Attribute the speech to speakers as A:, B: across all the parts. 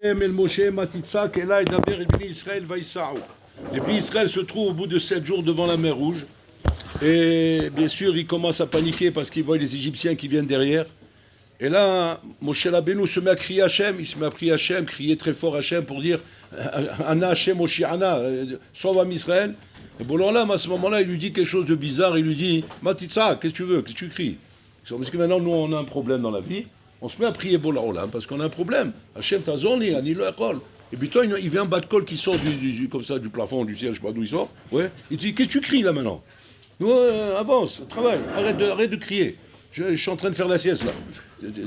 A: Les Bnei Israël se trouvent au bout de 7 jours devant la mer Rouge. Et bien sûr, ils commencent à paniquer parce qu'ils voient les Égyptiens qui viennent derrière. Et là, Moshe Rabbeinu se met à crier Hachem. Il se met à prier Hachem, crier très fort Hachem pour dire Ana Hachem Moshi'ana, sauve Am Israël. Et Bololam, à ce moment-là, il lui dit quelque chose de bizarre. Il lui dit Matitza, qu'est-ce que tu veux? Qu'est-ce que tu cries? Parce que maintenant, nous, on a un problème dans la vie. On se met à prier Bololam parce qu'on a un problème. Hachem Tazoni, Anilo Ekol. Et puis toi, il vient un bas de colle qui sort comme ça, du plafond, du ciel, je sais pas d'où il sort. Ouais. Il dit Qu'est-ce que tu cries là maintenant? Nous, avance, travaille, arrête de crier. Je suis en train de faire la sieste là.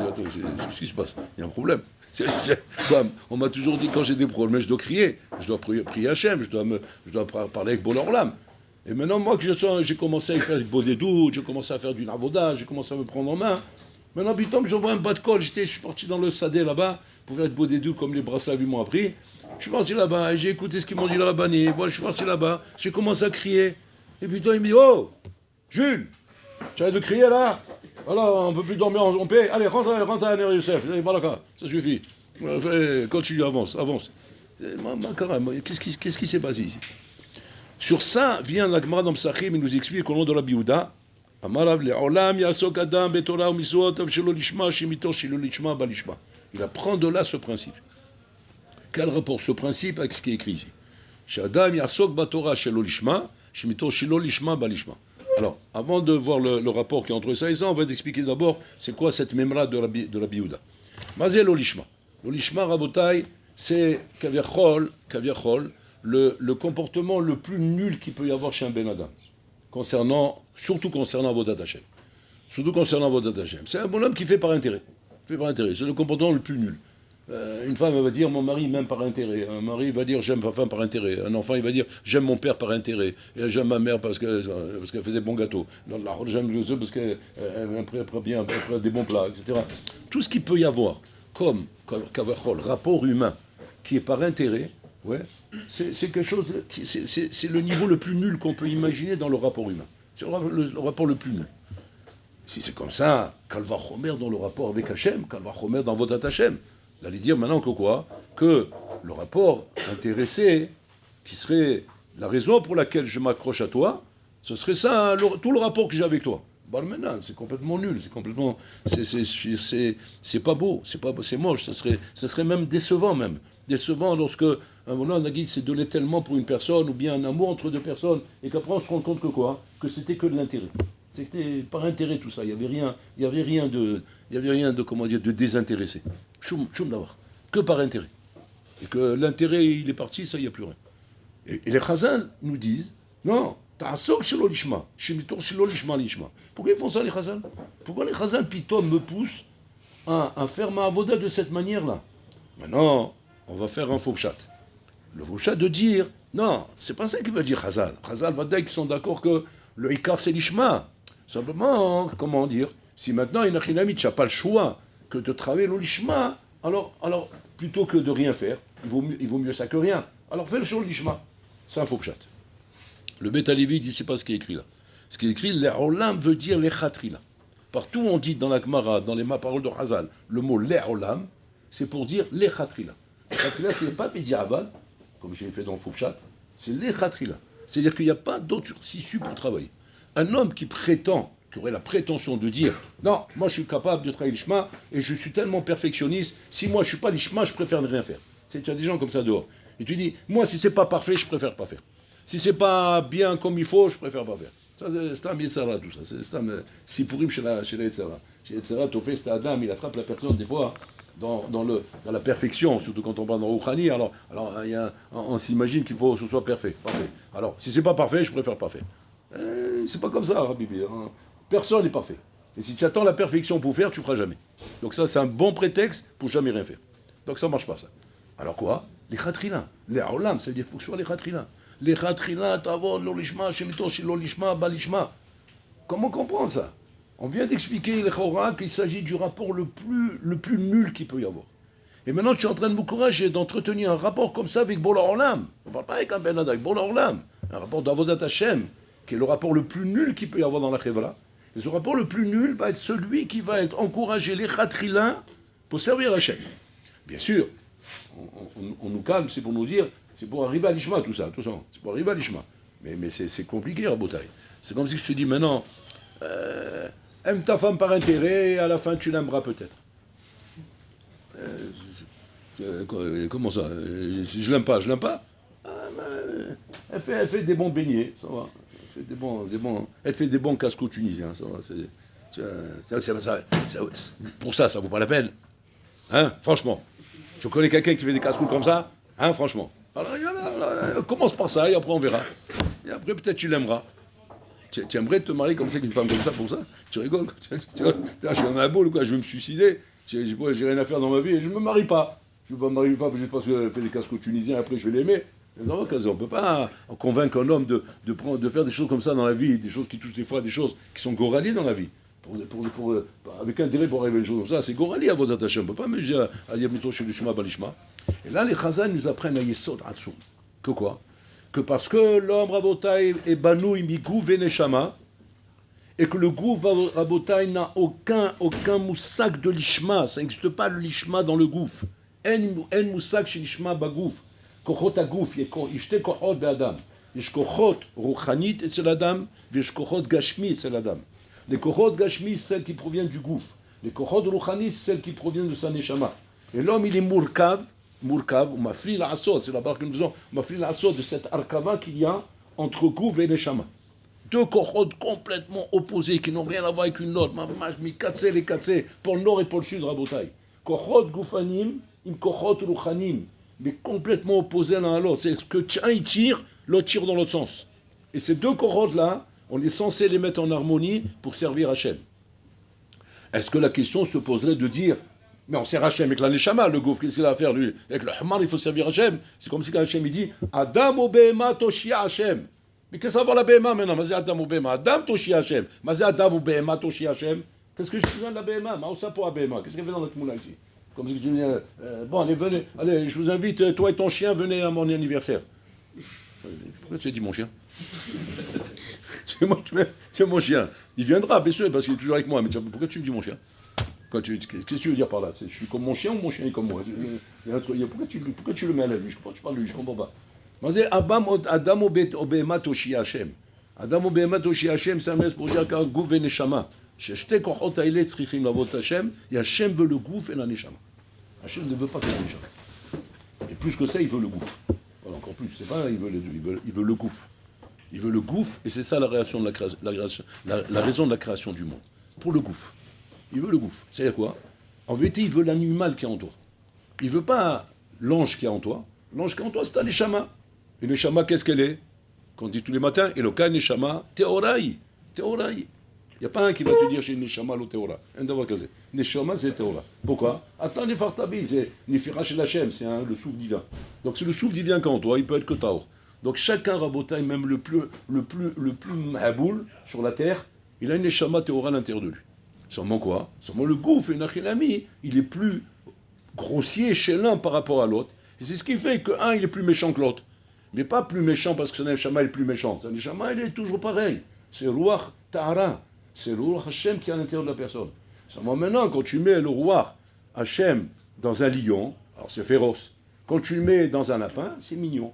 A: Attends, qu'est-ce qui se passe? Il y a un problème. On m'a toujours dit quand j'ai des problèmes, je dois crier, je dois prier Hachem, je dois parler avec Bola. Et maintenant, moi, j'ai commencé à faire du bodédou, j'ai commencé à faire du navoda, j'ai commencé à me prendre en main. Maintenant, bitom, j'envoie un bas de colle. Je suis parti dans le sadé là-bas pour faire du bodédou comme les brassards lui m'ont appris. Je suis parti là-bas et j'ai écouté ce qu'ils m'ont dit le rabbani. Voilà, je suis parti là-bas, j'ai commencé à crier. Et puis toi, il me dit Oh, Jules, tu arrêtes de crier là? Voilà, on ne peut plus dormir en paix. Allez, rentre à Ner Youssef. Voilà, ça suffit. Continue, avance. Qu'est-ce qui s'est passé ici? Sur ça, vient la Gemara dans Psachim, il nous explique au nom de Rabbi Yehuda. Il apprend de là ce principe. Quel rapport ce principe avec ce qui est écrit ici? Alors, avant de voir le rapport qui est entre ça et ça, on va expliquer d'abord c'est quoi cette memra de Rabbi Yehuda. Mazé l'olishma. L'olishma, rabotai, c'est kaviachol, le comportement le plus nul qu'il peut y avoir chez un ben adam, surtout concernant Avodat Hashem. C'est un bonhomme qui fait par intérêt. C'est le comportement le plus nul. Une femme va dire mon mari m'aime par intérêt. Un mari va dire j'aime ma femme par intérêt. Un enfant il va dire j'aime mon père par intérêt. Et j'aime ma mère parce qu'elle fait des bons gâteaux. J'aime le parce qu'elle prépare bien des bons plats, etc. Tout ce qu'il peut y avoir comme rapport humain qui est par intérêt, ouais, c'est quelque chose. C'est le niveau le plus nul qu'on peut imaginer dans le rapport humain. C'est le rapport le plus nul. Si c'est comme ça, Kalva Chomer dans le rapport avec Hachem, Kalva Chomer dans Vodat Hachem. Vous allez dire maintenant que quoi? Que le rapport intéressé, qui serait la raison pour laquelle je m'accroche à toi, ce serait ça, tout le rapport que j'ai avec toi. Bah maintenant, c'est complètement nul, c'est complètement, c'est pas beau, c'est moche, ça serait même décevant même. Décevant lorsque un moment Nagui s'est donné tellement pour une personne, ou bien un amour entre deux personnes, et qu'après on se rend compte que quoi? Que c'était que de l'intérêt. C'était par intérêt tout ça. Il y avait rien de comment dire, de désintéressé. Choum d'avoir. Que par intérêt. Et que l'intérêt, il est parti, ça, il n'y a plus rien. Et les Chazal nous disent, non, ta'asok shelo lishma, shemitor shelo lishma lishma. Pourquoi ils font ça, les Chazal? Pourquoi les Chazal, pitom, me poussent à faire ma avoda de cette manière-là? Maintenant, on va faire un faux chat. Le faux chat de dire, non, c'est pas ça qu'il veut dire Chazal. Chazal va dire qu'ils sont d'accord que le Ikar, c'est l'ishma. Simplement, comment dire, si maintenant il n'a pas le choix que de travailler l'olishma, alors, plutôt que de rien faire, il vaut mieux ça que rien. Alors fais le show l'ishma. C'est un faux chat. Le Beth Alevi dit, c'est pas ce qui est écrit là. Ce qui est écrit, l'Olam veut dire l'Echatrila. Partout on dit dans la Gemara, dans les paroles de Hazal, le mot l'Olam, c'est pour dire l'Echatrila. L'Echatrila, c'est pas Bédiaval, comme j'ai fait dans le faux chat, c'est l'Echatrila. C'est-à-dire qu'il n'y a pas d'autre issue pour travailler. Un homme qui aurait la prétention de dire non, moi je suis capable de travailler l'ishma et je suis tellement perfectionniste, si moi je suis pas l'ishma, je préfère ne rien faire. Tu as des gens comme ça dehors. Et tu dis, moi si c'est pas parfait, je préfère pas faire. Si c'est pas bien comme il faut, je préfère pas faire. Ça, c'est un Yetzara, tout ça. C'est un Sipurim chez la Yetzara. Chez Yetzara, Tofé, c'est Adam, il attrape la personne des fois dans la perfection, surtout quand on parle dans Rouhani. Alors on s'imagine qu'il faut que ce soit parfait. Alors, si c'est pas parfait, je préfère pas faire. C'est pas comme ça, Rabbi. Personne n'est parfait. Et si tu attends la perfection pour faire, tu feras jamais. Donc ça, c'est un bon prétexte pour jamais rien faire. Donc ça marche pas, ça. Alors quoi? Les khatrila. Les aolam, ça veut dire qu'il faut que ce soit les khatrila. Les khatrila, tavod, l'olishma, shemito, shilolishma, balishma. Comment comprendre ça? On vient d'expliquer les chora qu'il s'agit du rapport le plus nul qu'il peut y avoir. Et maintenant, tu es en train de m'encourager d'entretenir un rapport comme ça avec Bola Olam. On ne parle pas avec un Ben Adam, avec Bola Olam. Un rapport d'Avodat Hashem, qui est le rapport le plus nul qu'il peut y avoir dans la Chevra. Et ce rapport le plus nul va être celui qui va être encouragé les khatrilins pour servir Hashem. Bien sûr, On nous calme, c'est pour nous dire, c'est pour arriver à l'Ishma, tout ça, attention, c'est pour arriver à l'Ishma. Mais c'est compliqué, Rabotai. C'est comme si je te dis maintenant, aime ta femme par intérêt, et à la fin tu l'aimeras peut-être. Comment ça? Si je l'aime pas, je l'aime pas. Elle fait des bons beignets, ça va. Elle fait des bons casse-coups tunisiens, ça va. Pour ça, ça vaut pas la peine. Hein, franchement. Tu connais quelqu'un qui fait des casse-coups comme ça? Hein, franchement. Alors, commence par ça et après on verra. Et après peut-être tu l'aimeras. Tu aimerais te marier comme ça avec une femme comme ça pour ça? Tu rigoles? Tu vois, je suis dans un boule, quoi, je vais me suicider. J'ai rien à faire dans ma vie et je me marie pas. Je ne veux pas me marier une femme juste parce qu'elle fait des casse-coups tunisiens et après je vais l'aimer. Non, on ne peut pas convaincre un homme de faire des choses comme ça dans la vie, des choses qui touchent des fois des choses qui sont gorali dans la vie. Avec intérêt pour arriver à une chose comme ça, c'est gorali à votre attaché. On ne peut pas me dire à Yamito chez l'Ishma Balishma. Et là, les Chazal nous apprennent à Yesod Atsoum. Que quoi? Que parce que l'homme Rabotai est Banou Imigou Veneshama, et que le gouf Rabotai n'a aucun moussak de l'Ishma, ça n'existe pas le l'Ishma dans le gouf. En moussak chez l'Ishma bagouf. כוחות הגוף, יש שתי כוחות באדם. יש כוחות רוחנית אצל אדם, ויש כוחות גשמי אצל אדם. Les כוחות גשמי, celles qui proviennent du גוף. Les כוחות רוחנית, celles qui proviennent de sa neshama. Et l'homme, il est mourkav, ou mafli l'asod, c'est la barre que nous faisons, mafli l'asod de cette arkava qu'il y a entre gouf et neshama. Deux cohortes complètement opposées, qui n'ont rien à voir avec une autre. Mi katse les katse, pour le nord et pour le sud, Rabotai. Cohort gufanim, im cohort ruchanim. Mais complètement opposés l'un à l'autre. C'est que un il tire, l'autre tire dans l'autre sens. Et ces deux cohortes-là, on est censé les mettre en harmonie pour servir Hachem. Est-ce que la question se poserait de dire, mais on sert Hachem avec la Neshama, le gouffre, qu'est-ce qu'il a à faire lui? Avec le Hamar, il faut servir Hachem. C'est comme si Hachem il dit, Adam ou Behema toshia Hachem. Mais qu'est-ce que ça va la Behema maintenant? Mais c'est Adam ou Behema. Adam toshia Hachem. Mais c'est Adam ou Behema toshia Hachem. Qu'est-ce que j'ai besoin de la Behema? Mais on sait pas Behema. Qu'est-ce qu'elle fait dans notre moulin ici? Comme si tu dis, bon, allez, venez, allez, je vous invite, toi et ton chien, venez à mon anniversaire. Pourquoi tu as dit mon chien? C'est mon chien. Il viendra, bien sûr, parce qu'il est toujours avec moi. Mais pourquoi tu me dis mon chien? Qu'est-ce que tu veux dire par là? Je suis comme mon chien ou mon chien est comme moi? Pourquoi tu le mets à la lui? Pourquoi tu parles de lui? Je ne comprends pas. Adam obéma toshi Hashem. Adam obéma toshi Hashem, ça me pour dire qu'un gouf et neshama. Sheshte kochot haïlet tzrichim lavot Hashem, et Hashem veut le gouf et la neshama. Hashem ne veut pas que la neshama. Et plus que ça, il veut le gouffre. Voilà, encore plus, c'est pas il veut les deux, il veut le gouffre. Il veut le gouffre, et c'est ça la raison de la création du monde. Pour le gouffre. Il veut le gouffre. C'est-à-dire quoi? En vérité, il veut l'animal qui est en toi. Il ne veut pas l'ange qui est en toi. L'ange qui est en toi, c'est un neshama. Et neshama, qu'est-ce qu'elle est? Qu'on dit tous les matins, Eloka neshama teorai. Teorai. Il n'y a pas un qui va te dire chez Neshama lo Teora. Neshama c'est Teora. Pourquoi? Attends, les Fartabi, c'est Nefira chez Hachem, c'est le souffle divin. Donc c'est le souffle divin qu'en toi, il peut être que Taor. Donc chacun Rabotai, même le plus mahaboul sur la terre, il a une Neshama Teora à l'intérieur de lui. Seulement quoi? Seulement le gouffre et Nachilami, il est plus grossier chez l'un par rapport à l'autre. Et c'est ce qui fait qu'un, il est plus méchant que l'autre. Mais pas plus méchant parce que son Neshama est plus méchant. Son Neshama, il est toujours pareil. C'est Ruach Ta'ara. C'est le roi Hachem qui est à l'intérieur de la personne. Seulement maintenant, quand tu mets le roi Hachem dans un lion, alors c'est féroce. Quand tu le mets dans un lapin, c'est mignon.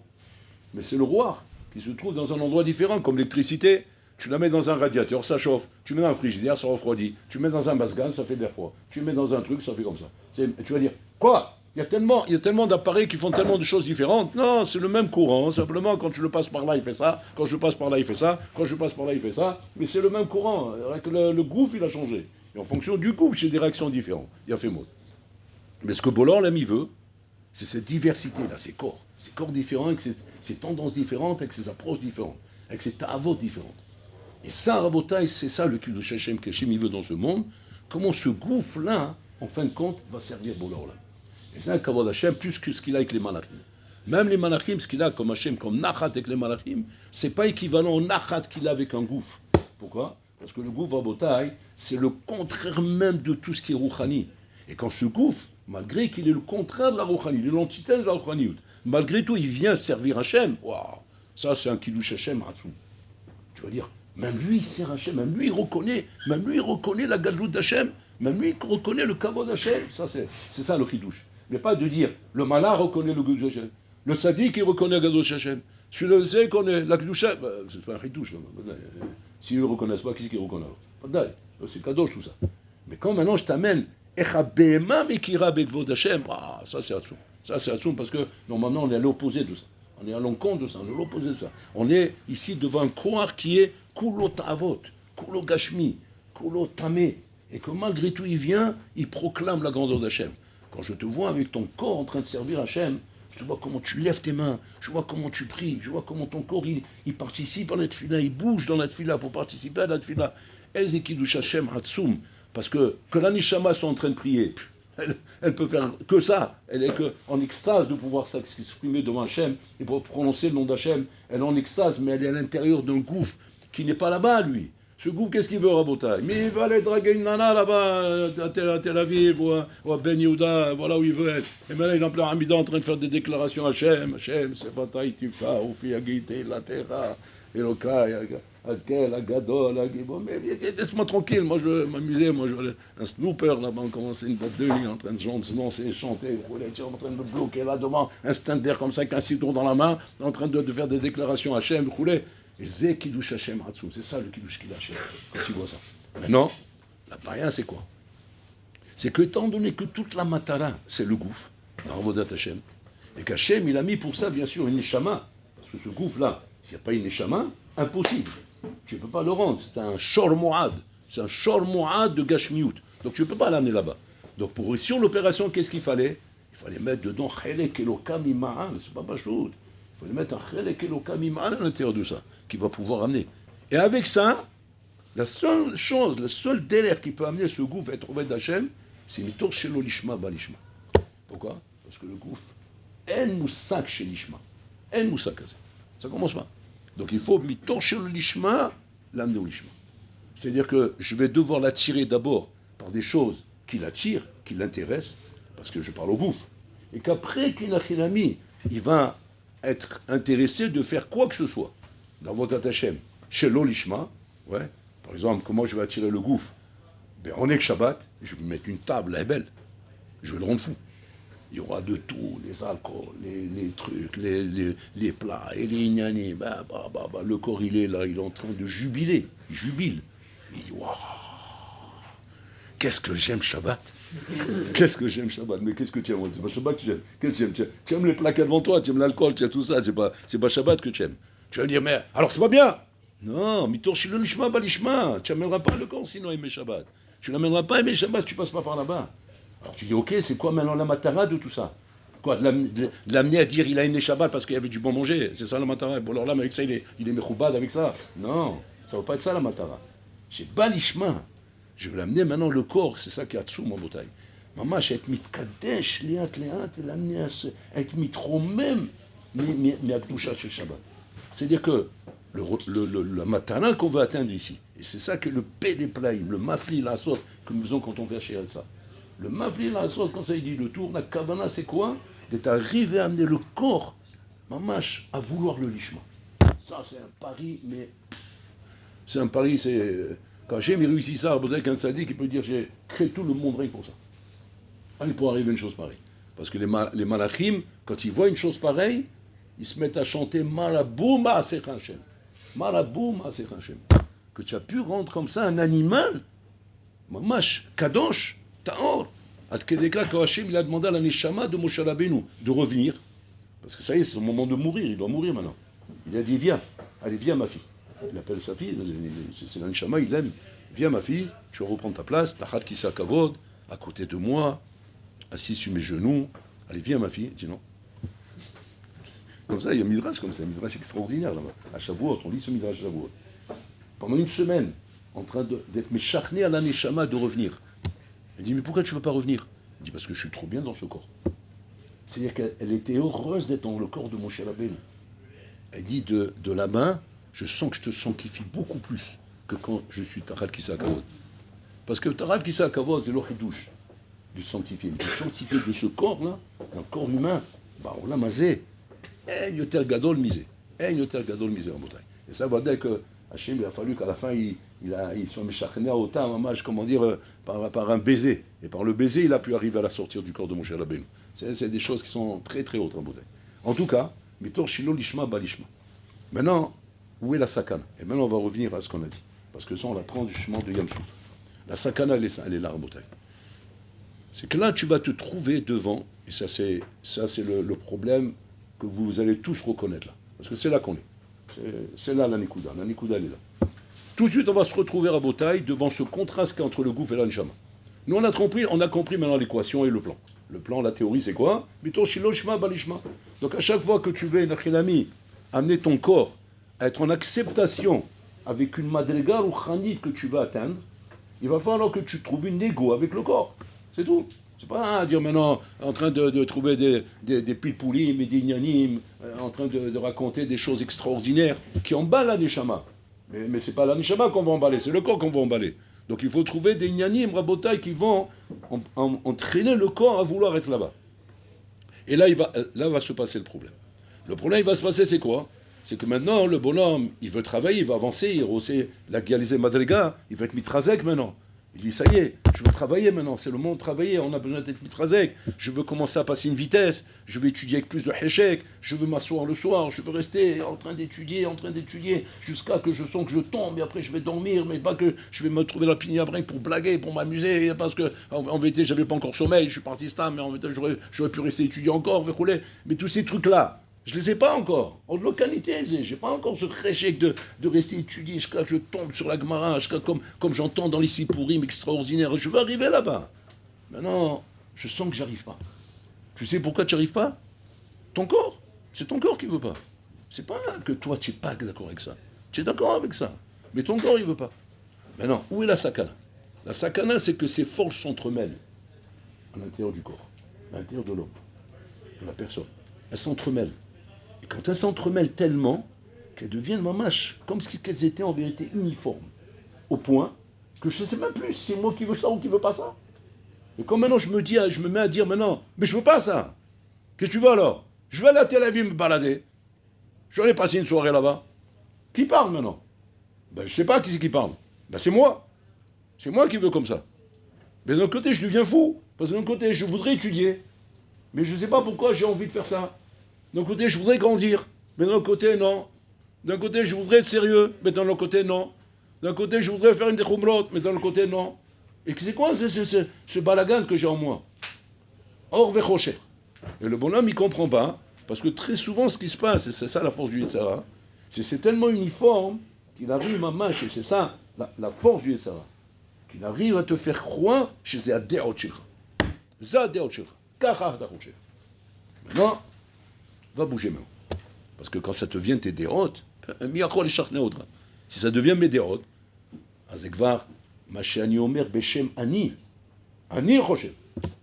A: Mais c'est le roi qui se trouve dans un endroit différent, comme l'électricité. Tu la mets dans un radiateur, ça chauffe. Tu mets dans un frigidaire, ça refroidit. Tu mets dans un basse-gamme, ça fait de l'air froid. Tu mets dans un truc, ça fait comme ça. Tu vas dire, quoi? Il y a tellement d'appareils qui font tellement de choses différentes. Non, c'est le même courant. Simplement, quand je le passe par là, il fait ça. Quand je passe par là, il fait ça. Quand je passe par là, il fait ça. Mais c'est le même courant. Le gouffre, il a changé. Et en fonction du gouffre, j'ai des réactions différentes. Il a fait mot. Mais ce que Bolan, l'ami, veut, c'est cette diversité-là, ces corps différents, avec ces tendances différentes, avec ces approches différentes, avec ces ta'avot différentes. Et ça, Rabotai, c'est ça le culte de Hachem qu'Hachem il veut dans ce monde. Comment ce gouffre-là, en fin de compte, va servir Bolan là. Et c'est un kavod Hachem plus que ce qu'il a avec les malachim. Même les malachim, ce qu'il a comme Hachem, comme nachat avec les malachim, c'est pas équivalent au nachat qu'il a avec un gouffre. Pourquoi? Parce que le gouffre Rabotai, c'est le contraire même de tout ce qui est rouchani. Et quand ce gouffre, malgré qu'il est le contraire de la rouchani, il est l'antithèse de la rouchaniout, malgré tout, il vient servir Hachem. Waouh, ça c'est un kiddush Hachem Hatzou. Tu vas dire, même lui il sert Hachem, même lui il reconnaît la gadlout d'Hachem, même lui il reconnaît le kavod d'Hachem. Ça c'est ça le kiddush. Mais pas de dire, le malin reconnaît le Gdoucha Hashem. Le sadique, il reconnaît le Gdoucha Hashem. Celui-là, connaît la Gdoucha. C'est pas un ritouche. S'ils ne le reconnaissent pas, qui c'est qui reconnaît? C'est kadosh tout ça. Mais quand maintenant je t'amène, ça c'est Hatsoum. Ça c'est Hatsoum parce que normalement on est à l'opposé de ça. On est à l'encontre de ça, on est à l'opposé de ça. On est ici devant un corps qui est Kulo Ta'avot, Kulo Gashmi, Kulo Tamé. Et que malgré tout il vient, il proclame la grandeur d'Hachem. Quand je te vois avec ton corps en train de servir Hachem, je vois comment tu lèves tes mains, je vois comment tu pries, je vois comment ton corps il participe à la tefila, il bouge dans la tefila pour participer à la tefila. Elles Kiddush Hashem Hatsoum, parce que la Nishama soit en train de prier, elle peut faire que ça, elle est que en extase de pouvoir s'exprimer devant Hachem et pour prononcer le nom d'Hachem, elle est en extase, mais elle est à l'intérieur d'un gouffre qui n'est pas là-bas lui. Ce groupe, qu'est-ce qu'il veut, Rabotai? Mais il veut aller draguer une nana là-bas, à Tel Aviv, ou à Ben Yehuda, voilà où il veut être. Et maintenant, il est en plein Hamida en train de faire des déclarations à Hachem. Hachem, c'est Bataï Tifta, Oufi Agité, la Terra, Elokai, Akel, Agadol, Agibon. Mais laisse-moi tranquille, moi je veux m'amuser, moi je veux un snooper là-bas, on commence une boîte de nuit en train de danser, chanter, en train de me bloquer là devant, un stand comme ça, avec un citron dans la main, en train de faire des déclarations à Hachem, rouler. Et c'est Kiddush Hashem Hatsoum, c'est ça le Kiddush qu'il a Hashem, quand tu vois ça. Maintenant, la païen, c'est quoi? C'est que, étant donné que toute la matara, c'est le gouffre, dans Avodat Hashem, et qu'Hachem, il a mis pour ça, bien sûr, une neshama, parce que ce gouffre-là, s'il n'y a pas une neshama, impossible. Tu ne peux pas le rendre, c'est un shor mo'ad, c'est un shor mo'ad de Gashmiut. Donc tu ne peux pas l'amener là-bas. Donc pour réussir l'opération, qu'est-ce qu'il fallait? Il fallait mettre dedans Chelek Elokam Ima'al, c'est pas Bachoud. Il faut mettre un Chelek Elokam Ima'al à l'intérieur de ça, qui va pouvoir amener. Et avec ça, la seule chose, le seul délai qui peut amener ce gouffre à être trouvé d'Hachem, c'est Mitor Shelo Lishma Balishma. Pourquoi? Parce que le gouffre, En Moussak chez Lishma. En Moussak, ça commence pas. Donc il faut Mitor Shelo Lishma, l'amener au Lishma. C'est-à-dire que je vais devoir l'attirer d'abord par des choses qui l'attirent, qui l'intéressent, parce que je parle au gouffre. Et qu'après qu'il a mis, il va être intéressé de faire quoi que ce soit dans votre Hachem, chez l'Olishma, ouais. Par exemple, comment je vais attirer le gouffre? Ben, on est que Shabbat, je vais lui mettre une table, elle est belle, je vais le rendre fou. Il y aura de tout, les alcools, les trucs, les plats, et les ignanis, le corps il est là, il est en train de jubiler, il jubile. Il dit, waouh, qu'est-ce que j'aime Shabbat. Qu'est-ce que j'aime Shabbat? Mais qu'est-ce que tu aimes? C'est pas Shabbat que tu aimes. Qu'est-ce que tu aimes? Tu aimes les plats qu'il y a devant toi, tu aimes l'alcool, tu aimes tout ça, c'est pas Shabbat que tu aimes. Tu vas me dire, mais alors c'est pas bien. Non, mitor shilo lishma balishma. Tu n'amèneras pas le corps sinon aimer Shabbat. Tu n'amèneras pas aimer Shabbat si tu passes pas par là-bas. Alors tu dis, ok, c'est quoi maintenant la matara de tout ça? Quoi, de l'amener à dire il a aimé Shabbat parce qu'il y avait du bon manger, c'est ça la matara. Bon alors là, mais avec ça, il est mechoubad avec ça. Non, ça ne va pas être ça la matara. C'est balishma. Je vais l'amener maintenant le corps, c'est ça qui est Hatsoum en bataille. Maman, je vais être mitkadesh, léat, et l'amener à être mitromem, mais à Kdusha chez Shabbat. C'est-à-dire que la matana qu'on veut atteindre ici, et c'est ça que le P des plaïm, le mafli la sorte que nous faisons quand on fait chez ça. Le mafli la sorte, quand ça il dit le tour, la kavana c'est quoi? D'être arrivé à amener le corps, mamash, à vouloir le lishma. Ça c'est un pari, mais c'est un pari, c'est... Quand j'ai réussi ça, peut-être qu'un sadique qui peut dire j'ai créé tout le monde rien que pour ça. Ah, il pourrait arriver une chose pareille. Parce que les malachim, quand ils voient une chose pareille, ils se mettent à chanter Maraboum Asech Hashem. Maraboum Asech Hashem. Que tu as pu rendre comme ça un animal, mamash, kadosh, taor. Adkedeka, quand Hashem il a demandé à la Neshama de Moshe Rabbeinu de revenir, parce que ça y est, c'est le moment de mourir, il doit mourir maintenant. Il a dit viens, allez viens ma fille. Il appelle sa fille, c'est la Neshama, il l'aime. Viens ma fille, tu vas reprendre ta place, Tachat Kisa Kavod, à côté de moi, assis sur mes genoux. Allez, viens ma fille. Il dit non. Comme ça, il y a un midrash comme ça, un midrash extraordinaire là-bas. À Shavuot, on lit ce midrash à Shavuot. Pendant une semaine, en train d'être méchachné à la Neshama de revenir. Il dit, mais pourquoi tu ne veux pas revenir? Il dit, parce que je suis trop bien dans ce corps. C'est-à-dire qu'elle était heureuse d'être dans le corps de Moshe Rabbeinu. Elle dit, de la main, je sens que je te sanctifie beaucoup plus que quand je suis Tachat Kisa Kavod. Parce que Tachat Kisa Kavod, c'est l'ochidouche du sanctifié. Du sanctifié de ce corps-là, un corps humain, on l'a mazé. Yoter gadol misé. Yoter gadol misé en montagne. Et ça va dire que Hachem, il a fallu qu'à la fin, Ils sont méchachnés à autant, comment dire, par un baiser. Et par le baiser, il a pu arriver à la sortir du corps de Moshe Rabbeinu. C'est des choses qui sont très très hautes en bouteille. En tout cas, Mitor Shilo Lishma Balishma. Maintenant, où est la sakana? Et maintenant, on va revenir à ce qu'on a dit. Parce que ça, on l'apprend du chemin de Yam Souf. La sakana, elle est là en bouteille. C'est que là, tu vas te trouver devant, et ça c'est le problème que vous allez tous reconnaître là. Parce que c'est là qu'on est. C'est là la Nikuda. La Nikuda, elle est là. Tout de suite, on va se retrouver à Botaï devant ce contraste qu'il y a entre le gouffre et l'anshama. Nous, on a compris maintenant l'équation et le plan. Le plan, la théorie, c'est quoi? Bitor Shilo Shma Balishma. Donc, à chaque fois que tu veux, Nachilami, amener ton corps à être en acceptation avec une madriga ou khanit que tu vas atteindre, il va falloir que tu trouves une égo avec le corps. C'est tout. C'est pas à dire maintenant, en train de trouver des pilpoulim et des ignanim, en train de raconter des choses extraordinaires qui emballent la neshama. Mais c'est pas la neshama qu'on va emballer, c'est le corps qu'on va emballer. Donc il faut trouver des ignanim, rabotai, qui vont entraîner le corps à vouloir être là-bas. Et là va se passer le problème. Le problème, il va se passer, c'est quoi? C'est que maintenant, le bonhomme, il veut travailler, il veut avancer, il veut la Galizé Madriga, il veut être mitrazek maintenant. Il dit, ça y est, je veux travailler maintenant, c'est le moment de travailler, on a besoin d'être mitrazek, je veux commencer à passer une vitesse, je veux étudier avec plus de héchek, je veux m'asseoir le soir, je veux rester en train d'étudier, jusqu'à que je sens que je tombe, et après je vais dormir, mais pas que je vais me trouver la pigne à brinque pour blaguer, pour m'amuser, parce que en vérité, j'avais pas encore sommeil, je suis parti stable, mais en vérité, j'aurais pu rester étudier encore, mais tous ces trucs-là, je ne les ai pas encore. En localité, je n'ai pas encore ce réchec de rester étudié jusqu'à que je tombe sur la Gemara, jusqu'à comme j'entends dans les Sipourim extraordinaires. Je veux arriver là-bas. Maintenant, je sens que j'arrive pas. Tu sais pourquoi tu n'y arrives pas? Ton corps. C'est ton corps qui ne veut pas. C'est pas que toi, tu n'es pas d'accord avec ça. Tu es d'accord avec ça. Mais ton corps, il ne veut pas. Maintenant, où est la sakana? La sakana, c'est que ces forces s'entremêlent à l'intérieur du corps, à l'intérieur de l'homme, de la personne. Elles s'entremêlent. Et quand elles s'entremêlent tellement qu'elles deviennent mamache, comme si qu'elles étaient en vérité uniformes, au point que je ne sais même plus si c'est moi qui veux ça ou qui veux pas ça. Et quand maintenant je me mets à dire maintenant, mais je veux pas ça. Qu'est-ce que tu veux alors? Je vais aller à Tel Aviv me balader. Je vais aller passer une soirée là-bas. Qui parle maintenant? Ben je sais pas qui c'est qui parle. Ben c'est moi. C'est moi qui veux comme ça. Mais d'un côté je deviens fou, parce que d'un côté je voudrais étudier, mais je ne sais pas pourquoi j'ai envie de faire ça. D'un côté, je voudrais grandir, mais d'un autre côté, non. D'un côté, je voudrais être sérieux, mais d'un autre côté, non. D'un côté, je voudrais faire une déchumrot, mais d'un autre côté, non. Et c'est quoi ce balagan que j'ai en moi? Or vechocher. Et le bonhomme, il ne comprend pas, parce que très souvent, ce qui se passe, et c'est ça la force du Yetzara, c'est tellement uniforme qu'il arrive à mâche, et c'est ça la force du Yetzara, qu'il arrive à te faire croire chez Zéadéot Shilcha. Zéadéot Shilcha. Kachach Dachocher. Maintenant, va bouger maintenant. Parce que quand ça devient tes dérotes, si ça devient mes dérotes, Azekvar, Machani Omer Beshem Ani. Ani Rocher.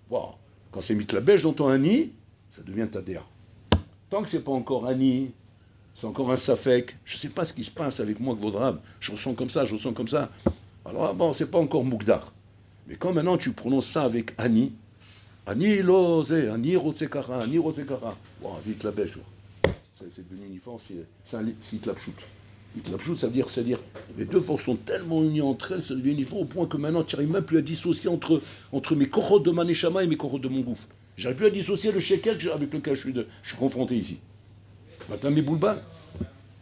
A: Wow. Quand c'est mitlabèche dans ton Ani, ça devient ta déa. Tant que c'est pas encore Ani, c'est encore un safek, je ne sais pas ce qui se passe avec moi, Gvodrab, je ressens comme ça. Alors bon, c'est pas encore Moukdar. Mais quand maintenant tu prononces ça avec Ani, Ani Loze, Ani Rosekara, Ani Rosekara, wow, zit la bêche, c'est devenu uniforme, c'est Itlapshut. Itlapshut, ça veut dire, les deux forces sont tellement unies entre elles, ça devient uniforme au point que maintenant, tu n'arrives même plus à dissocier entre mes korots de Maneshama et mes korots de mon gouffre. J'arrive plus à dissocier le shekel avec lequel je suis confronté ici. Maintenant, mes boulbal.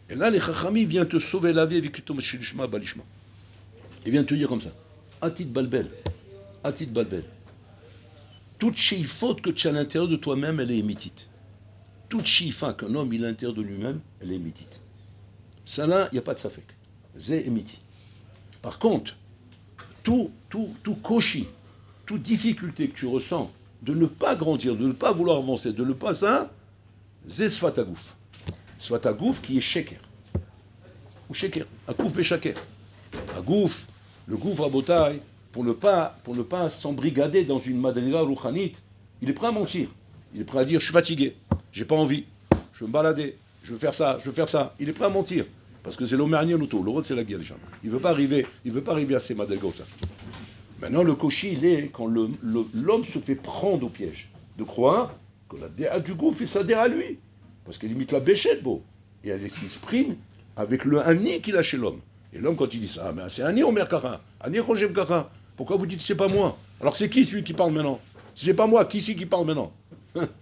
A: Et là, les chachami viennent te sauver la vie avec ton shilishma balishma. Ils viennent te dire comme ça. Atit balbel. Atit balbel. Toute faute que tu as à l'intérieur de toi-même, elle est émitite. Toute shifa qu'un homme il a à l'intérieur de lui-même, elle est émitite. Ça là, il n'y a pas de safek. Zé émiti. Par contre, tout koshi, toute difficulté que tu ressens de ne pas grandir, de ne pas vouloir avancer, de ne pas ça, zé sfatagouf. Sfatagouf qui est sheker. Ou sheker. Agouf beshaker. Agouf, le gouffre à botaille, pour ne pas s'embrigader dans une madriga rouchanite, il est prêt à mentir. Il est prêt à dire, je suis fatigué, j'ai pas envie, je veux me balader, je veux faire ça. Il est prêt à mentir. Parce que c'est l'omernier l'auto, l'autre c'est la guerre. Il ne veut pas arriver à ces madrigos. Maintenant, le koshi, il est quand l'homme se fait prendre au piège, de croire que la déa du gouffre, il s'adhère à lui. Parce qu'il imite la béchette, beau. Et elle s'exprime avec le hani qu'il a chez l'homme. Et l'homme, quand il dit ça, ben, c'est Ani Omer Kara, Ani Rojev Kara. Pourquoi vous dites c'est pas moi? Alors c'est qui celui qui parle maintenant? Si c'est pas moi, qui c'est qui parle maintenant?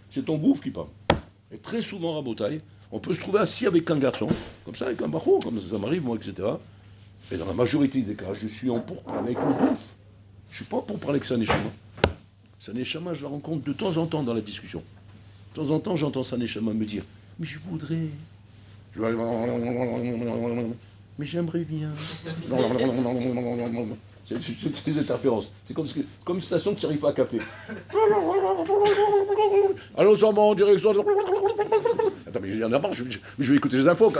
A: C'est ton gouffre qui parle. Et très souvent, Rabotaï, on peut se trouver assis avec un garçon, comme ça, avec un barreau, comme ça m'arrive, moi, etc. Et dans la majorité des cas, je suis en pour parler avec le gouffre. Je ne suis pas pour parler avec Saneshama. Saneshama, je la rencontre de temps en temps dans la discussion. De temps en temps, j'entends Saneshama me dire « Mais je voudrais... » Mais j'aimerais bien. C'est des interférences. C'est comme une station que tu n'arrives pas à capter. Allô, ça va en direction. Attends, mais il y en a marre, je vais écouter les infos.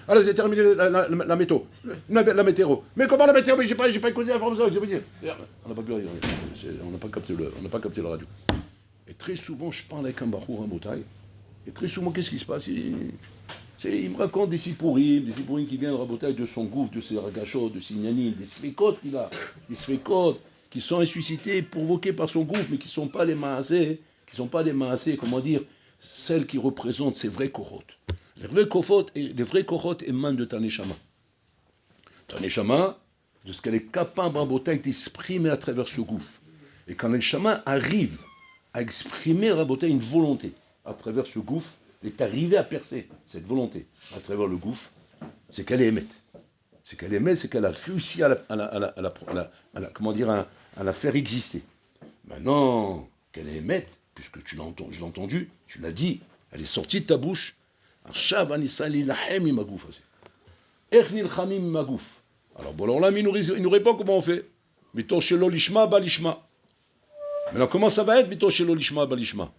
A: Allez, j'ai terminé la météo. La météo. Mais comment la météo? Mais j'ai pas écouté l'information. On n'a pas pu rien. On n'a pas capté la radio. Et très souvent, je parle avec un barou, un botaï. Et très souvent, qu'est-ce qui se passe? Il me raconte des sipourim qui viennent raboter de son gouffre, de ses ragachot, de ses gnanim, des sfekot qu'il a, des sfekot qui sont ressuscités, provoqués par son gouffre, mais qui ne sont pas les maasés, comment dire, celles qui représentent ces vrais kohot. Les vrais kohot émanent de ta neshama. Ta neshama, de ce qu'elle est capable raboter d'exprimer à travers ce gouffre. Et quand la neshama arrive à exprimer raboter une volonté à travers ce gouffre, est arrivée à percer cette volonté à travers le gouffre, c'est qu'elle est émette. C'est qu'elle a réussi à la faire exister. Maintenant qu'elle est émette, puisque je l'ai entendu, tu l'as dit, elle est sortie de ta bouche. Alors bon, là, il nous répond comment on fait. Mito shelo lishma balishma. Maintenant, comment ça va être mito shelo lishma balishma?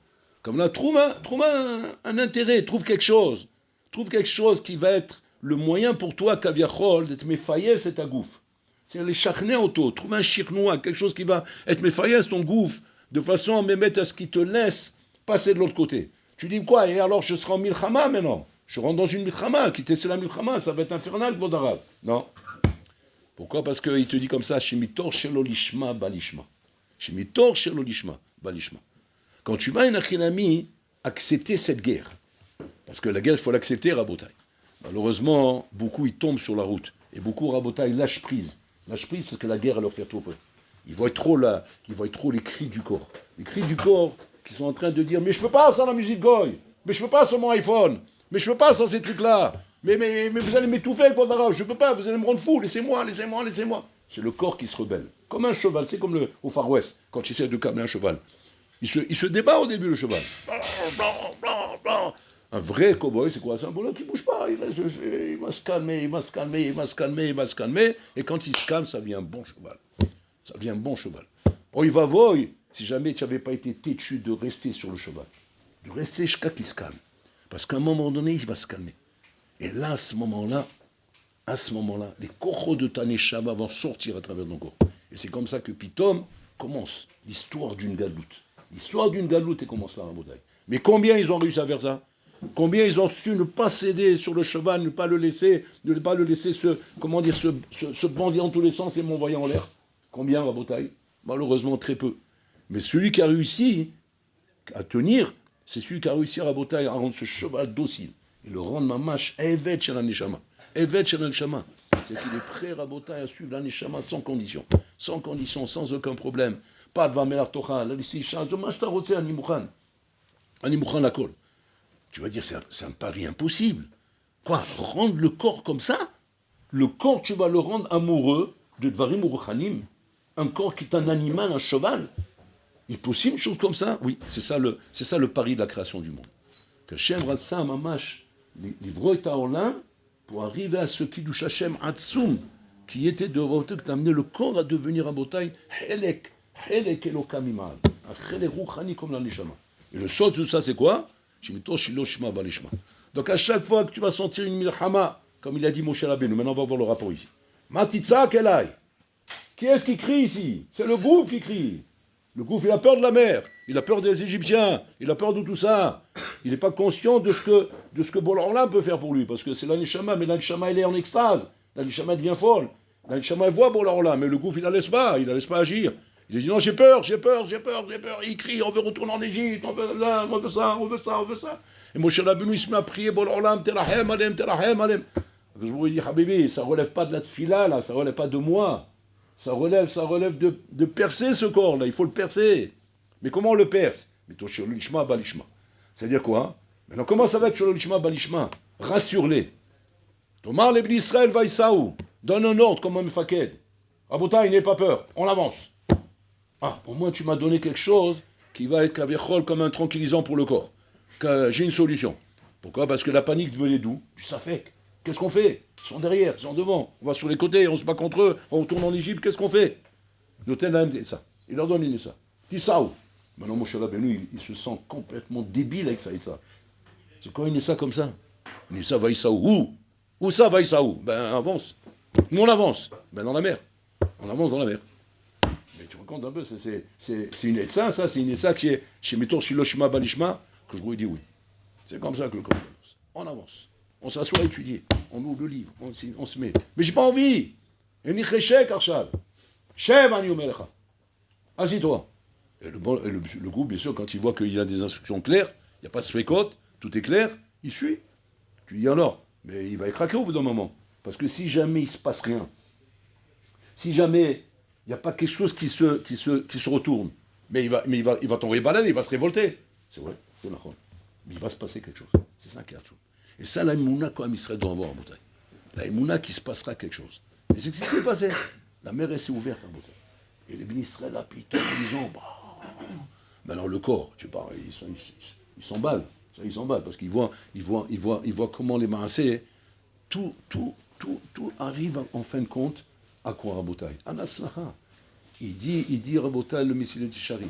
A: Comme là, trouve un intérêt, trouve quelque chose qui va être le moyen pour toi, Kaviachol, d'être méfaïès et ta gouffre. C'est les chachné auto, trouve un chirnois, quelque chose qui va être méfaïès ton gouffre, de façon à me mettre à ce qui te laisse passer de l'autre côté. Tu dis quoi? Et alors je serai en milchama maintenant? Je rentre dans une milchama, quitter c'est la milchama, ça va être infernal, Vodarav. Non. Pourquoi? Parce qu'il te dit comme ça, Shemitor shelo lishma balishma. Shemitor shelo lishma balishma. Quand tu vas, Inachinami, accepter cette guerre, parce que la guerre, il faut l'accepter, Rabotai. Malheureusement, beaucoup, ils tombent sur la route. Et beaucoup, Rabotai, lâchent prise. Lâchent prise parce que la guerre, elle leur fait trop peur. Ils voient trop les cris du corps. Les cris du corps qui sont en train de dire « Mais je ne peux pas sans la musique goy. Mais je ne peux pas sans mon iPhone. Mais je ne peux pas sans ces trucs-là. Mais vous allez m'étouffer avec votre arabe. Je ne peux pas, vous allez me rendre fou. Laissez-moi. » C'est le corps qui se rebelle. Comme un cheval. C'est comme au Far West, quand tu essaies de calmer un cheval. Il se débat au début, le cheval. Un vrai cow-boy, c'est quoi? C'est un bonhomme qui ne bouge pas. Il va se calmer. Et quand il se calme, ça devient un bon cheval. Oh, il va voyer, si jamais tu n'avais pas été têtu de rester sur le cheval. De rester jusqu'à qu'il se calme. Parce qu'à un moment donné, il va se calmer. Et là, à ce moment-là, les cochos de ta neshama vont sortir à travers ton corps. Et c'est comme ça que Pitom commence l'histoire d'une galoute. L'histoire d'une galoute et commence là, Rabotai. Mais combien ils ont réussi à faire ça? Combien ils ont su ne pas céder sur le cheval, ne pas le laisser se bandir en tous les sens et m'envoyer en l'air? Combien, Rabotai? Malheureusement, très peu. Mais celui qui a réussi à tenir, c'est celui qui a réussi, Rabotai, à rendre ce cheval docile. Et le rendre mamash, Evet Shel Neshama. Evet Shel Neshama. C'est qu'il est prêt, Rabotai, à suivre la Neshama sans condition. Sans condition, sans aucun problème. Pas de Vamelar Torah, là, ici, change de machta rotse, Animukhan la colle. Tu vas dire, c'est un pari impossible. Quoi? Rendre le corps comme ça? Le corps, tu vas le rendre amoureux de Dvarim Uruchanim? Un corps qui est un animal, un cheval? Il est possible une chose comme ça? Oui, c'est ça le pari de la création du monde. Que Shem Ratsa Mamash, l'ivroï Taolam, pour arriver à ce Kiddush Hashem Atsum, qui était de d'amener le corps à devenir un botaï, Helek Elokam Imad, un Helek Ruchani comme la Neshama. Et le sort de ça, c'est quoi? Donc à chaque fois que tu vas sentir une milchama, comme il a dit Moshe Rabbeinu, maintenant on va voir le rapport ici. Matitza Kelai. Qui est-ce qui crie ici? C'est le gouffre qui crie. Le gouffre, il a peur de la mer, il a peur des Égyptiens, il a peur de tout ça. Il n'est pas conscient de ce que Bolan peut faire pour lui, parce que c'est la Neshama, mais la Neshama, elle est en extase. La Neshama devient folle. La Neshama, elle voit Bolan, mais le gouffre, il ne la laisse pas agir. Il dit non, j'ai peur. Il crie, on veut retourner en Égypte, on veut ça. Et Moshe Rabbeinu, il se met à prier, Bolan, Terahem Alem. Je vous dis, Habibi, ça relève pas de la tfila, là, ça relève pas de moi. Ça relève de percer ce corps-là, il faut le percer. Mais comment on le perce? C'est-à-dire quoi? Maintenant, comment ça va être Shololishma Balishma? Rassure-les. Thomas, les Israël Vaïsaou, donne un ordre comme un mfaked. Abouta, il n'ait pas peur, on avance. Ah, au moins tu m'as donné quelque chose qui va être kavichol comme un tranquillisant pour le corps. J'ai une solution. Pourquoi? Parce que la panique venait d'où? Du Safek. Qu'est-ce qu'on fait? Ils sont derrière, ils sont devant. On va sur les côtés, on se bat contre eux, on retourne en Égypte, qu'est-ce qu'on fait? L'hôtel a dit ça. Il leur donne une ça. Tissaou. Maintenant, Moshe Rabbeinu, il se sent complètement débile avec ça et ça. C'est quoi une ça comme ça? Une ça va Issaou. Où ça va Issaou? Ben avance. Nous on avance. Ben dans la mer. On avance dans la mer. Mais tu me racontes un peu, c'est une Etsa, ça, c'est une Etsa qui est chez Metor Shiloshima Balishma, que je vous ai dit oui. C'est comme ça que le corps avance. On avance. On s'assoit à étudier. On ouvre le livre. On se met. Mais j'ai pas envie. Chev Aniumelecha. Assis-toi. Et le groupe, bien sûr, quand il voit qu'il y a des instructions claires, il n'y a pas de spécote, tout est clair, il suit. Tu lui dis alors, mais il va craquer au bout d'un moment. Parce que si jamais il ne se passe rien, si jamais il n'y a pas quelque chose qui se retourne, mais il va tomber balade, il va se révolter. C'est vrai, c'est marrant. Mais il va se passer quelque chose. C'est ça qui est absolu. Et ça, la Emouna, quand même, il serait doit avoir en bouteille. La Emouna, qui se passera quelque chose. Et c'est ce qui s'est passé. La mer, elle s'est ouverte en bouteille. Et les ministres là, puis ils ont. Maintenant, le corps, tu parles, ils s'emballent. Ils s'emballent parce qu'ils voient comment les maassés, tout arrive en fin de compte à quoi, Rabotai? Anaslacha. Il dit Rabotai, le Messie de Tisharim.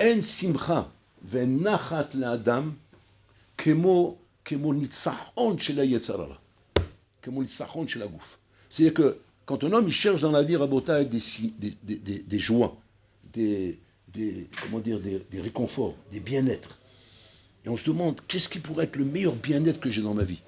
A: En simcha venachat l'adam kemo nitzahon shel hayetzara. Kemo nitzahon shel hagouf. C'est-à-dire que quand un homme il cherche dans la vie Rabotai des joies, des réconforts, des bien-être, et on se demande qu'est-ce qui pourrait être le meilleur bien-être que j'ai dans ma vie?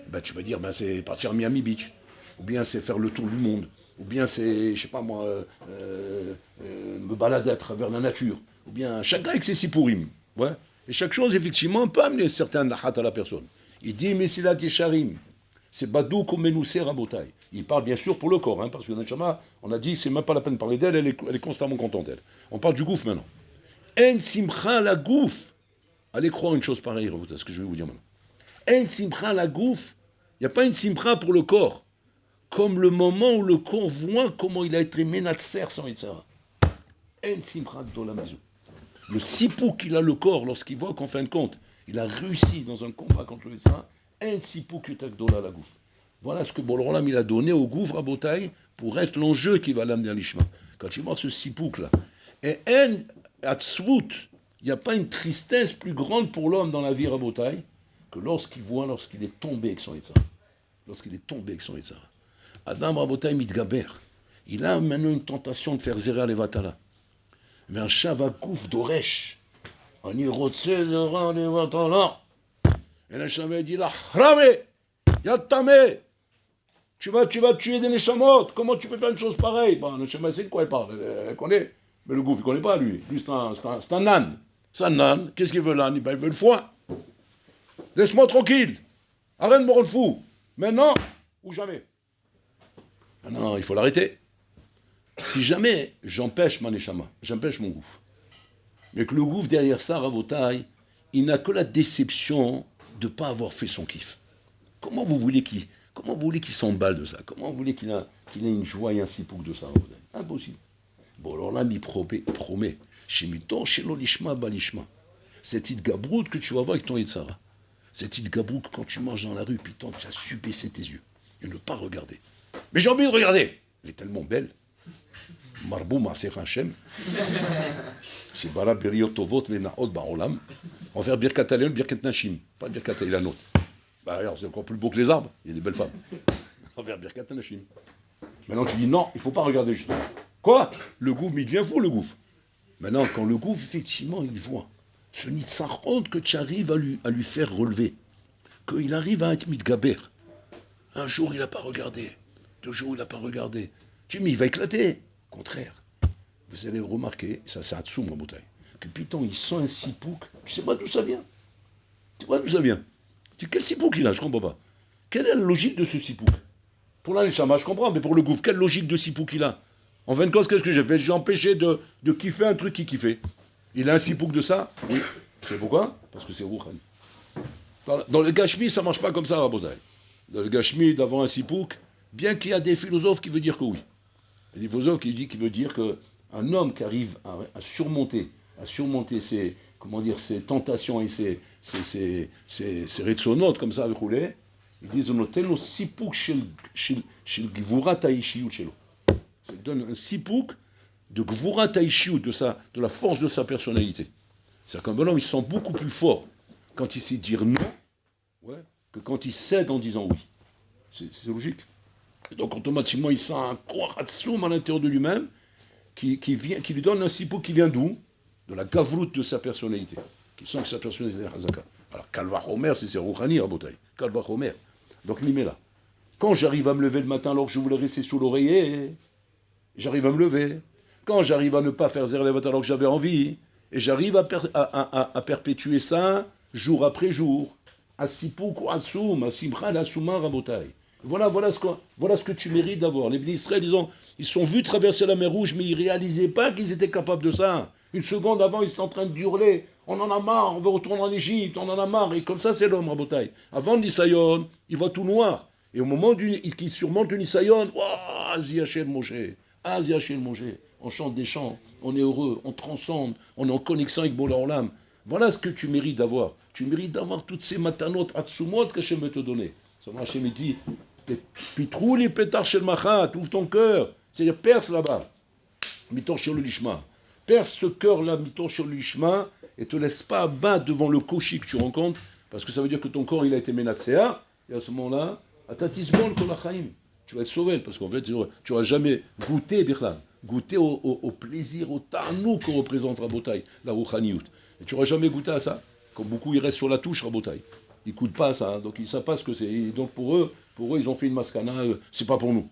A: Ben, tu vas dire c'est partir à Miami Beach, ou bien c'est faire le tour du monde, ou bien c'est, je sais pas moi, me balader à travers la nature, ou bien chacun avec ses sipourim. Ouais. Et chaque chose, effectivement, peut amener certains lahat à la personne. Il dit Mesilat Yesharim, c'est Badou Komenoussé Rabotai. Il parle bien sûr pour le corps, hein, parce que Nechama, on a dit, c'est même pas la peine de parler d'elle, elle est constamment contente, elle. On parle du gouffre maintenant. En Simcha la gouffre. Allez croire une chose pareille, Rabotai, ce que je vais vous dire maintenant. En Simcha la gouffre, il n'y a pas une Simcha pour le corps. Comme le moment où le corps voit comment il a été menatser sans Yitzhara. En Simcha Gdola Mizou. Le sipou qu'il a le corps lorsqu'il voit qu'en fin de compte, il a réussi dans un combat contre le Yitzhara, un sipou qui est Gdola la gouffre. Voilà ce que Boloram il a donné au gouffre à Botaï pour être l'enjeu qui va l'amener à l'Ishma. Quand il voit ce sipouk là. Et en atzvut, il n'y a pas une tristesse plus grande pour l'homme dans la vie à Botaï que lorsqu'il est tombé avec son Yitzhara. Lorsqu'il est tombé avec son Yitzhara. Adam Rabotai mitgaber. Il a maintenant une tentation de faire zéra levatala. Mais un chavakouf d'oresh. On y rotse zéra levatala. Et le chavé dit là, Rame, Yatame. Tu vas tuer des neshamot. Comment tu peux faire une chose pareille? Bon, le Neshama, c'est de quoi il parle? Elle connaît. Mais le gouffre, il ne connaît pas, lui. Lui, c'est un âne. C'est un âne. Qu'est-ce qu'il veut, l'âne? Il veut le foin. Laisse-moi tranquille. Arrête de me rendre fou. Maintenant ou jamais. Maintenant, il faut l'arrêter. Si jamais j'empêche ma neshama, j'empêche mon gouffre, mais que le gouffre, derrière ça, Rabotai, il n'a que la déception de ne pas avoir fait son kiff. Comment vous voulez qu'il s'emballe de ça? Comment vous voulez qu'il ait une joie et un sipouk de ça? Impossible. Bon, alors là, il promet. Shemiton, shelo lishma balishma. Cette idgabrout que tu vas voir avec ton Yitzhara. Cette idgabrout que quand tu marches dans la rue, putain, tu as su baisser tes yeux et ne pas regarder. Mais j'ai envie de regarder. Elle est tellement belle. Marbou Maser Hashem. C'est Bara Beriot Tovot Venaot Baolam. On va faire Birkat Aleon, Birkat Nashim. Pas Birkat Ilanot. Bah alors, c'est encore plus beau que les arbres. Il y a des belles femmes. On va faire Birkat Nashim. Maintenant, tu dis non, il ne faut pas regarder justement. Quoi? Le gouffre, mais il devient fou, le gouffre. Maintenant, quand le gouffre, effectivement, il voit ce Nitzachon que tu arrives à lui faire relever, qu'il arrive à être mitgaber. Un jour, il n'a pas regardé. 2 jours, il n'a pas regardé. Tu dis, mais il va éclater. Au contraire. Vous allez remarquer, ça c'est Hatsoum, Rabotai, que Python, il sent un sipouk. Tu sais pas d'où ça vient. Tu sais pas d'où ça vient. Tu dis, quel sipouk il a? Je comprends pas. Quelle est la logique de ce sipouk? Pour l'Aneshama, je comprends, mais pour le gouffre, quelle logique de sipouk il a? En fin de compte, qu'est-ce que j'ai fait? J'ai empêché de kiffer un truc qui kiffait. Il a un sipouk de ça? Oui. Tu sais pourquoi? Parce que c'est Rouhani. Dans le Gashmi, ça ne marche pas comme ça, Rabotai. Dans le Gashmi, d'avoir un sipouk, bien qu'il y a des philosophes qui veulent dire que oui. Il y a des philosophes qui veulent dire qu'un homme qui arrive à surmonter ses, comment dire, ses tentations et ses retsonotes, comme ça, avec roulé, ils disent on a sipouk shel gvurat haishiyut shelo. Ça donne un sipouk de gvurat haishiyut, de la force de sa personnalité. C'est-à-dire qu'un bonhomme, il se sent beaucoup plus fort quand il sait dire non, ouais, que quand il cède en disant oui. C'est logique. Et donc automatiquement, il sent un koratsoum à l'intérieur de lui-même qui lui donne un sipouk qui vient d'où? De la gavroute de sa personnalité. Qui sent que sa personnalité est hazaka. Alors, Kalva Homer, c'est Rouhani, Rabotai. Kalva Homer. Donc, il met là. Quand j'arrive à me lever le matin alors que je voulais rester sous l'oreiller, j'arrive à me lever. Quand j'arrive à ne pas faire Zerlevat alors que j'avais envie, et j'arrive à perpétuer ça jour après jour. Asipouk ou Assoum, Asimra, Assouma, Rabotai. Voilà ce que tu mérites d'avoir. Les Israël, ils sont vus traverser la mer Rouge, mais ils ne réalisaient pas qu'ils étaient capables de ça. Une seconde avant, ils étaient en train de hurler. On en a marre, on veut retourner en Égypte, on en a marre. Et comme ça, c'est l'homme, Rabotai. Avant le Nisayon, il voit tout noir. Et au moment qu'il surmonte le Nisayon, Azi Hachem Moshe, Azi Hachem Moshe. On chante des chants, on est heureux, on transcende, on est en connexion avec Bola Olam. Voilà ce que tu mérites d'avoir. Tu mérites d'avoir toutes ces matanot, atsumot que Hachem veut te donner. Ça va, Hachem dit, Pitrou li pétar shel machat, ouvre ton cœur. C'est-à-dire, perce là-bas. Mitor shel lishma. Perce ce cœur-là, mitor shel lishma, et te laisse pas abattre devant le koshi que tu rencontres, parce que ça veut dire que ton corps, il a été menatsea, et à ce moment-là, atatisbol kol hachaim. Tu vas être sauvé, parce qu'en fait, tu n'auras jamais goûté, Birlan, goûté au plaisir, au tarnou que représente Rabotai, la Rouhaniout. Et tu n'auras jamais goûté à ça. Comme beaucoup, ils restent sur la touche, Rabotai. Ils n'écoutent pas ça, hein, donc ils ne savent pas ce que c'est. Et donc pour eux, ils ont fait une maskana, c'est pas pour nous,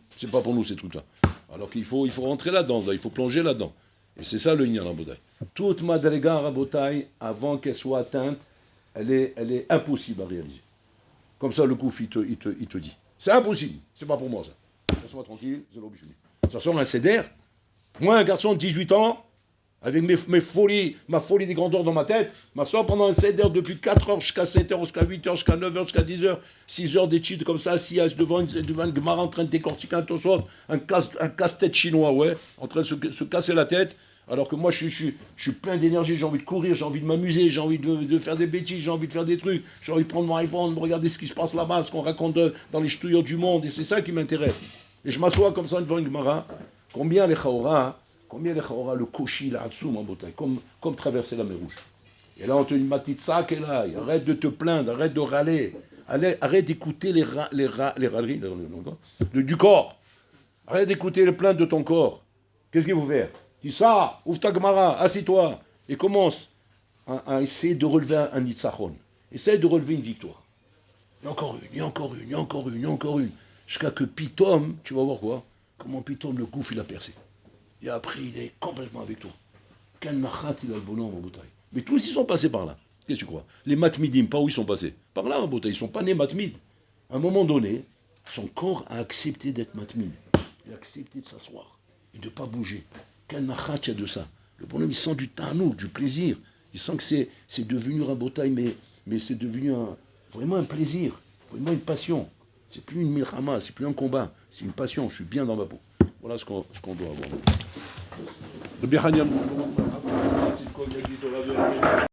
A: ces trucs-là. Alors qu'il faut rentrer là-dedans, il faut plonger là-dedans. Et c'est ça le Inyan Rabotai. Toute Madrega Rabotai, avant qu'elle soit atteinte, elle est impossible à réaliser. Comme ça, le Kouf, il te dit. C'est impossible, c'est pas pour moi ça. Laisse-moi tranquille, c'est l'objet. Ça sort un céder. Moi, un garçon de 18 ans, avec ma folie des grandeurs dans ma tête, m'assois pendant un 7 heures depuis 4 heures jusqu'à 7 heures, jusqu'à 8 heures, jusqu'à 9 heures, jusqu'à 10 heures, 6 heures d'études comme ça, assis devant une Gemara en train de décortiquer un tosot, un casse-tête chinois, ouais, en train de se casser la tête, alors que moi je suis plein d'énergie, j'ai envie de courir, j'ai envie de m'amuser, j'ai envie de faire des bêtises, j'ai envie de faire des trucs, j'ai envie de prendre mon iPhone, de regarder ce qui se passe là-bas, ce qu'on raconte dans les ch'touillots du monde, et c'est ça qui m'intéresse. Et je m'assois comme ça devant une Gemara, combien les Chaora, le koshi, la hatsoum en bataille, comme traverser la mer Rouge. Et là, on te dit, Matitsa, arrête de te plaindre, arrête de râler, arrête d'écouter les râleries du corps. Arrête d'écouter les plaintes de ton corps. Qu'est-ce qu'il faut faire? Dis ça, ouvre ta Gemara, assis-toi, et commence à essayer de relever un nitzachon. Essaye de relever une victoire. Il y a encore une, il y a encore une, il y a encore une, il y a encore une. Jusqu'à que Pitom, tu vas voir quoi? Comment Pitom, le gouffre, il a percé. Et après, il est complètement avec toi. Quel nachat il a le bonhomme en bataille. Mais tous, ils sont passés par là. Qu'est-ce que tu crois? Les matmidim, par où ils sont passés? Par là en bataille. Ils ne sont pas nés matmid. À un moment donné, son corps a accepté d'être matmid. Il a accepté de s'asseoir et de ne pas bouger. Quel nachat il y a de ça? Le bonhomme, il sent du tanou, du plaisir. Il sent que c'est devenu un bataille, mais c'est devenu vraiment un plaisir, vraiment une passion. C'est plus une milchama, c'est plus un combat, c'est une passion. Je suis bien dans ma peau. Voilà ce qu'on doit avoir.